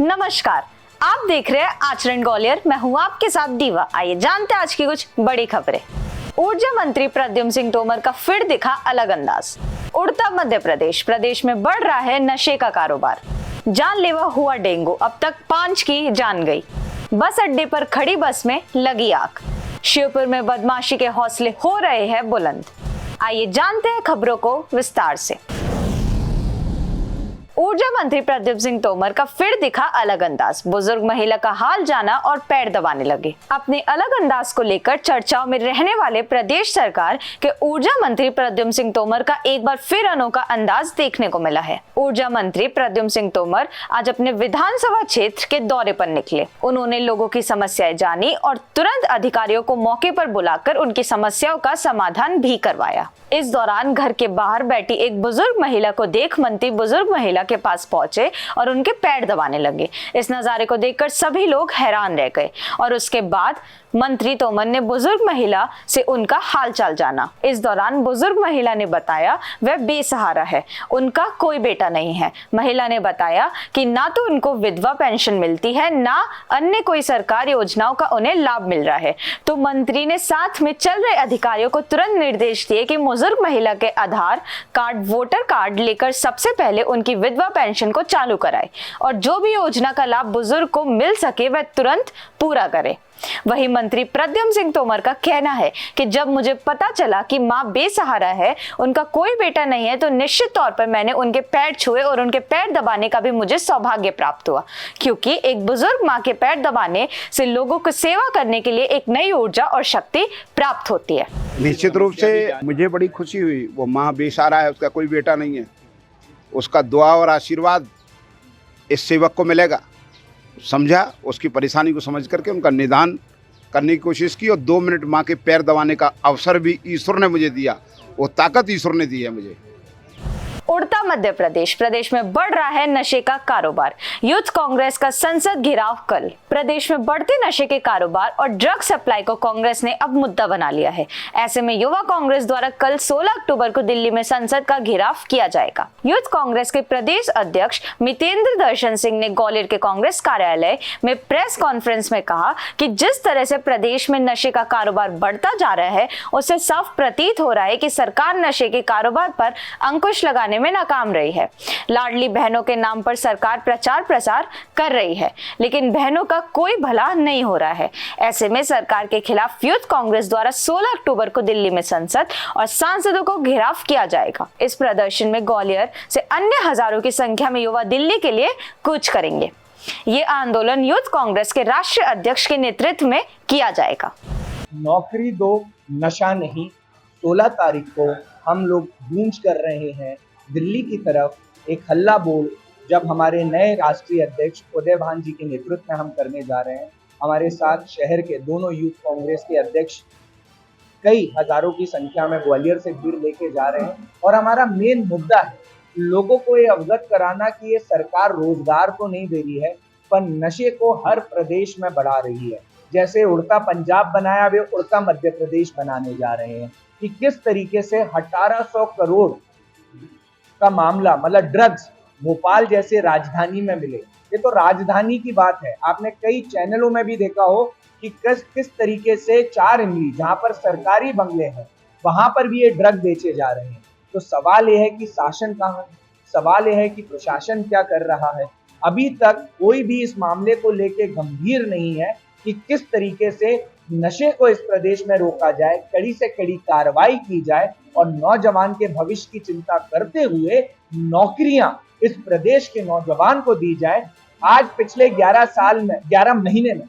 नमस्कार, आप देख रहे हैं आचरण ग्वालियर। मैं हूं आपके साथ दीवा। आइए जानते हैं आज की कुछ बड़ी खबरें। ऊर्जा मंत्री प्रद्युम्न सिंह तोमर का फिर दिखा अलग अंदाज। उड़ता मध्य प्रदेश, प्रदेश में बढ़ रहा है नशे का कारोबार। जानलेवा हुआ डेंगू, अब तक 5 की जान गई। बस अड्डे पर खड़ी बस में लगी आग। शिवपुर में बदमाशी के हौसले हो रहे हैं बुलंद। आइए जानते हैं खबरों को विस्तार से। ऊर्जा मंत्री प्रद्युम्न सिंह तोमर का फिर दिखा अलग अंदाज। बुजुर्ग महिला का हाल जाना और पैर दबाने लगे। अपने अलग अंदाज को लेकर चर्चाओं में रहने वाले प्रदेश सरकार के ऊर्जा मंत्री प्रद्युम्न सिंह तोमर का एक बार फिर अनोखा अंदाज देखने को मिला है। ऊर्जा मंत्री प्रद्युम्न सिंह तोमर आज अपने विधानसभा क्षेत्र के दौरे पर निकले। उन्होंने लोगों की समस्याएं जानी और तुरंत अधिकारियों को मौके पर बुलाकर उनकी समस्याओं का समाधान भी करवाया। इस दौरान घर के बाहर बैठी एक बुजुर्ग महिला को देख मंत्री बुजुर्ग महिला के पास पहुंचे और उनके पैर दबाने लगे। इस नजारे को देखकर सभी लोग हैरान रह गए और उसके बाद मंत्री तोमर ने बुजुर्ग महिला से उनका हालचाल जाना। इस दौरान बुजुर्ग महिला ने बताया वह बेसहारा है, उनका कोई बेटा नहीं है। महिला ने बताया कि ना तो उनको विधवा पेंशन मिलती है, ना अन्य कोई सरकार योजनाओं का उन्हें लाभ मिल रहा है। तो मंत्री ने साथ में चल रहे अधिकारियों को तुरंत निर्देश दिए कि बुजुर्ग महिला के आधार कार्ड, वोटर कार्ड लेकर सबसे पहले उनकी विधवा पेंशन को चालू कराए और जो भी योजना का लाभ बुजुर्ग को मिल सके वह तुरंत पूरा करे। वही मंत्री प्रद्युम्न सिंह तोमर का कहना है कि जब मुझे पता चला कि मां बेसहारा है, उनका कोई बेटा नहीं है, तो निश्चित तौर पर मैंने उनके पैर छुए और उनके पैर दबाने का भी मुझे सौभाग्य प्राप्त हुआ, क्योंकि एक बुजुर्ग मां के पैर दबाने से लोगों को सेवा करने के लिए एक नई ऊर्जा और शक्ति प्राप्त होती है। निश्चित रूप से मुझे बड़ी खुशी हुई। वो माँ बेसहारा है, उसका कोई बेटा नहीं है, उसका दुआ और आशीर्वाद इस सेवक को मिलेगा। समझा, उसकी परेशानी को समझ करके उनका निदान करने की कोशिश की और 2 मिनट माँ के पैर दबाने का अवसर भी ईश्वर ने मुझे दिया। वो ताकत ईश्वर ने दी है मुझे। उड़ता मध्य प्रदेश, प्रदेश में बढ़ रहा है नशे का कारोबार। यूथ कांग्रेस का संसद घेराव कल। प्रदेश में बढ़ते नशे के कारोबार और ड्रग सप्लाई को कांग्रेस ने अब मुद्दा बना लिया है। ऐसे में युवा कांग्रेस द्वारा कल 16 अक्टूबर को दिल्ली में संसद का घेराव किया जाएगा। यूथ कांग्रेस के प्रदेश अध्यक्ष मितेंद्र दर्शन सिंह ने ग्वालियर के कांग्रेस कार्यालय में प्रेस कॉन्फ्रेंस में कहा कि जिस तरह से प्रदेश में नशे का कारोबार बढ़ता जा रहा है, उससे साफ प्रतीत हो रहा है कि सरकार नशे के कारोबार पर अंकुश लगाने में नाकाम रही है। लाडली बहनों के नाम पर सरकार प्रचार प्रसार कर रही है, लेकिन बहनों का कोई भला नहीं हो रहा है। ऐसे में सरकार के खिलाफ यूथ कांग्रेस द्वारा 16 अक्टूबर को दिल्ली में संसद और सांसदों को घेराव किया जाएगा। इस प्रदर्शन में ग्वालियर से अन्य हजारों की संख्या में युवा दिल्ली के लिए कूच करेंगे। ये आंदोलन यूथ कांग्रेस के राष्ट्रीय अध्यक्ष के नेतृत्व में किया जाएगा। नौकरी दो, नशा नहीं। 16 तारीख को हम लोग गूंज कर रहे हैं दिल्ली की तरफ एक हल्ला बोल, जब हमारे नए राष्ट्रीय अध्यक्ष उदय भान जी के नेतृत्व में हम करने जा रहे हैं। हमारे साथ शहर के दोनों यूथ कांग्रेस के अध्यक्ष कई हजारों की संख्या में ग्वालियर से भीड़ लेके जा रहे हैं और हमारा मेन मुद्दा है लोगों को ये अवगत कराना कि ये सरकार रोजगार तो नहीं दे रही है, पर नशे को हर प्रदेश में बढ़ा रही है। जैसे उड़ता पंजाब बनाया, वे उड़ता मध्य प्रदेश बनाने जा रहे हैं कि किस तरीके से 1800 करोड़ का मामला, मतलब ड्रग्स, भोपाल जैसे राजधानी में मिले। ये तो राजधानी की बात है। आपने कई चैनलों में भी देखा हो कि किस तरीके से 4 इमली, जहां पर सरकारी बंगले हैं, वहां पर भी ये ड्रग बेचे जा रहे हैं। तो सवाल यह है कि शासन कहाँ है, सवाल यह है कि प्रशासन क्या कर रहा है। अभी तक कोई भी इस मामले को लेके गंभीर नहीं है कि किस तरीके से नशे को इस प्रदेश में रोका जाए, कड़ी से कड़ी कार्रवाई की जाए और नौजवान के भविष्य की चिंता करते हुए नौकरियां इस प्रदेश के नौजवान को दी जाए। आज पिछले 11 महीने में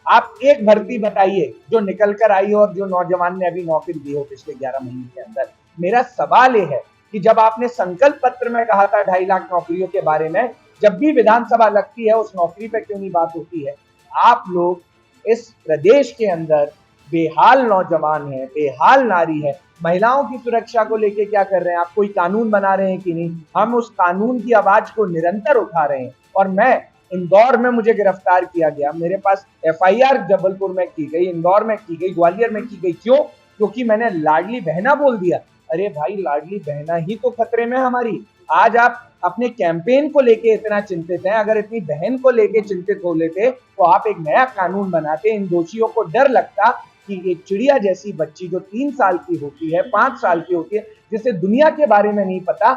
आप एक भर्ती बताइए जो निकल कर आई हो और जो नौजवान ने अभी नौकरी दी हो पिछले 11 महीने के अंदर। मेरा सवाल यह है कि जब आपने संकल्प पत्र में कहा था 2.5 लाख नौकरियों के बारे में, जब भी विधानसभा लगती है उस नौकरी पे क्यों नहीं बात होती है? आप लोग इस प्रदेश के अंदर बेहाल नौजवान है, बेहाल नारी है, महिलाओं की सुरक्षा को लेके क्या कर रहे हैं? आप कोई कानून बना रहे हैं कि नहीं? हम उस कानून की आवाज को निरंतर उठा रहे हैं। और मैं इंदौर में मुझे गिरफ्तार किया गया, मेरे पास FIR जबलपुर में की गई, इंदौर में की गई, ग्वालियर में की गई। क्यों? क्योंकि मैंने लाडली बहना बोल दिया। अरे भाई, लाडली बहना ही तो खतरे में हमारी। आज आप अपने कैंपेन को लेके इतना चिंतित हैं, अगर इतनी बहन को लेके चिंतित हो लेते तो आप एक नया कानून बनाते। इन दोषियों को डर लगता कि एक चिड़िया जैसी बच्ची जो 3 साल की होती है, 5 साल की होती है, जिसे दुनिया के बारे में नहीं पता,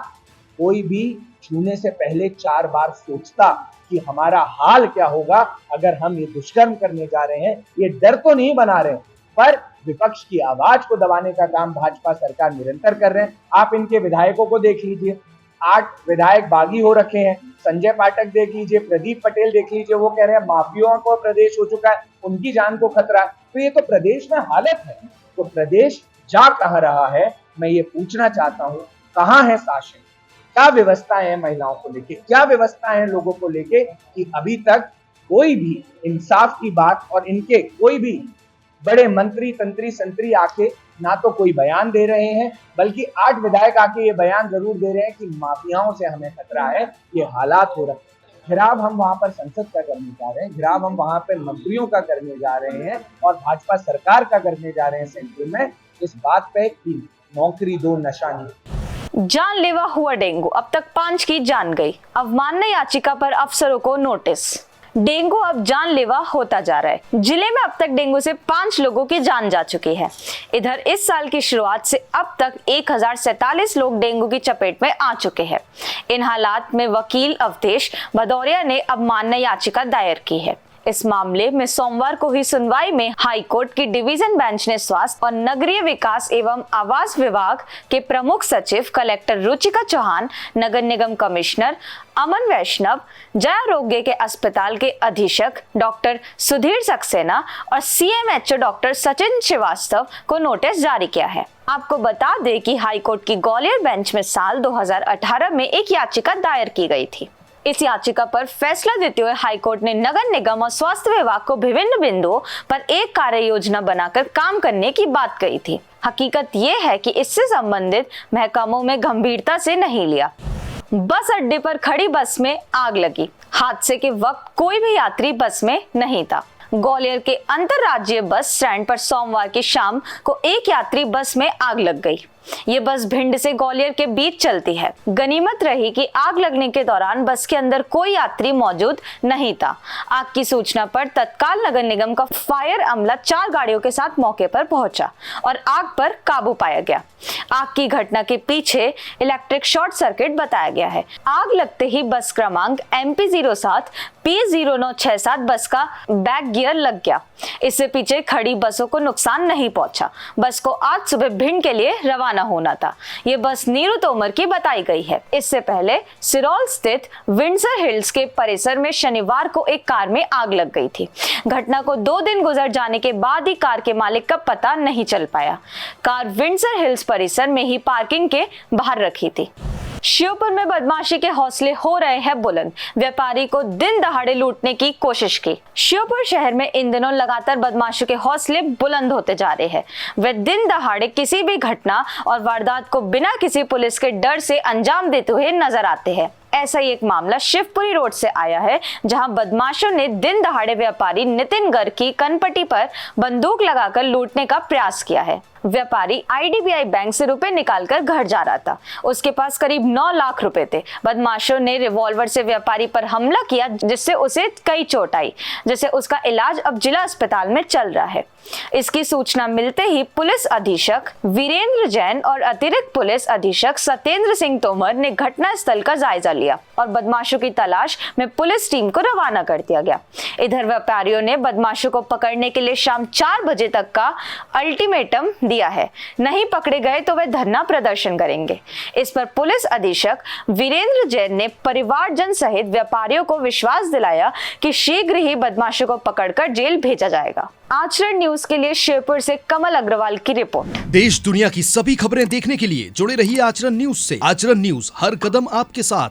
कोई भी छूने से पहले 4 बार सोचता कि हमारा हाल क्या होगा अगर हम ये दुष्कर्म करने जा रहे हैं। ये डर तो नहीं बना रहे, पर विपक्ष की आवाज को दबाने का काम भाजपा सरकार निरंतर कर रहे हैं। आप इनके विधायकों को देख लीजिए, 8 विधायक बागी हो रखे हैं। संजय पाठक देख लीजिए, प्रदीप पटेल देख लीजिए, वो कह रहे हैं माफियाओं को प्रदेश हो चुका है, उनकी जान को खतरा है। तो ये तो प्रदेश में हालत है, तो प्रदेश जा कहाँ रहा है, मैं ये पूछना चाहता हूँ। कहाँ है शासन, क्या व्यवस्थाएं हैं महिलाओं को लेके, क्या व्यवस्थाएं हैं लोगों को लेके, कि अभी तक कोई भी इंसाफ की बात, और इनके कोई भी बड़े मंत्री तंत्री संतरी आके ना तो कोई बयान दे रहे हैं, बल्कि 8 विधायक आके ये बयान जरूर दे रहे हैं कि माफियाओं से हमें खतरा है, ये हालात हो रहे हैं। घिराव हम वहां पर संसद का करने जा रहे हैं, घिराव हम वहां पर मंत्रियों का करने जा रहे हैं, और भाजपा सरकार का करने जा रहे हैं सेंट्रल में, इस बात पे कि नौकरी दो नशा नहीं। जानलेवा हुआ डेंगू, अब तक 5 की जान गई। अवमानना याचिका पर अफसरों को नोटिस। डेंगू अब जानलेवा होता जा रहा है। जिले में अब तक डेंगू से 5 लोगों की जान जा चुकी है। इधर इस साल की शुरुआत से अब तक 1047 लोग डेंगू की चपेट में आ चुके हैं। इन हालात में वकील अवधेश भदौरिया ने अवमानना याचिका दायर की है। इस मामले में सोमवार को हुई सुनवाई में हाई कोर्ट की डिवीजन बेंच ने स्वास्थ्य और नगरीय विकास एवं आवास विभाग के प्रमुख सचिव कलेक्टर रुचिका चौहान, नगर निगम कमिश्नर अमन वैष्णव, जयारोग्य के अस्पताल के अधीक्षक डॉक्टर सुधीर सक्सेना और CMHO डॉक्टर सचिन श्रीवास्तव को नोटिस जारी किया है। आपको बता दें कि हाई कोर्ट की ग्वालियर बेंच में साल 2018 में एक याचिका दायर की गई थी। इस याचिका पर फैसला देते हुए हाईकोर्ट ने नगर निगम और स्वास्थ्य विभाग को विभिन्न बिंदुओं पर एक कार्य योजना बनाकर काम करने की बात कही थी। हकीकत ये है कि इससे संबंधित महकमों में गंभीरता से नहीं लिया। बस अड्डे पर खड़ी बस में आग लगी। हादसे के वक्त कोई भी यात्री बस में नहीं था। ग्वालियर के अंतरराज्यीय बस स्टैंड पर सोमवार की शाम को एक यात्री बस में आग लग गई। ये बस भिंड से ग्वालियर के बीच चलती है। गनीमत रही कि आग लगने के दौरान बस के अंदर कोई यात्री मौजूद नहीं था। आग की सूचना पर तत्काल नगर निगम का फायर अमला 4 गाड़ियों के साथ मौके पर पहुंचा और आग पर काबू पाया गया। आग की घटना के पीछे इलेक्ट्रिक शॉर्ट सर्किट बताया गया है। आग लगते ही बस क्रमांक MP07 P0967 बस का बैक गियर लग गया। इससे पीछे खड़ी बसों को नुकसान नहीं पहुंचा। बस को आज सुबह भिंड के लिए रवाना होना था। ये बस नीरू तोमर की बताई गई है। इससे पहले सिरौल स्थित विंडसर हिल्स के परिसर में शनिवार को एक कार में आग लग गई थी। घटना को 2 दिन गुजर जाने के बाद ही कार के मालिक का पता नहीं चल पाया। कार विंडसर हिल्स परिसर में ही पार्किंग के बाहर रखी थी। श्योपुर में बदमाशी के हौसले हो रहे हैं बुलंद। व्यापारी को दिन दहाड़े लूटने की कोशिश की। श्योपुर शहर में इन दिनों लगातार बदमाशों के हौसले बुलंद होते जा रहे हैं। वे दिन दहाड़े किसी भी घटना और वारदात को बिना किसी पुलिस के डर से अंजाम देते हुए नजर आते हैं। ऐसा ही एक मामला शिवपुरी रोड से आया है, जहां बदमाशों ने दिन दहाड़े व्यापारी नितिन गर्ग की कनपट्टी पर बंदूक लगाकर लूटने का प्रयास किया है। व्यापारी IDBI बैंक से रुपए निकालकर घर जा रहा था। उसके पास करीब 9 लाख रुपए थे। बदमाशों ने रिवॉल्वर से व्यापारी पर हमला किया, जिससे उसे कई चोट आई, जिससे उसका इलाज अब जिला अस्पताल में चल रहा है। इसकी सूचना मिलते ही पुलिस अधीक्षक वीरेंद्र जैन और अतिरिक्त पुलिस अधीक्षक सत्येंद्र सिंह तोमर ने घटना स्थल का जायजा लिया और बदमाशों की तलाश में पुलिस टीम को रवाना कर दिया गया। इधर व्यापारियों ने बदमाशों को पकड़ने के लिए शाम 4 बजे तक का अल्टीमेटम दिया है। नहीं पकड़े गए तो वे धरना प्रदर्शन करेंगे। इस पर पुलिस अधीक्षक वीरेंद्र जैन ने परिवारजन सहित व्यापारियों को विश्वास दिलाया कि शीघ्र ही बदमाशों को पकड़कर जेल भेजा जाएगा। आचरण न्यूज के लिए श्योपुर से कमल अग्रवाल की रिपोर्ट। देश दुनिया की सभी खबरें देखने के लिए जुड़े रहिए आचरण न्यूज से। आचरण न्यूज हर कदम आपके साथ।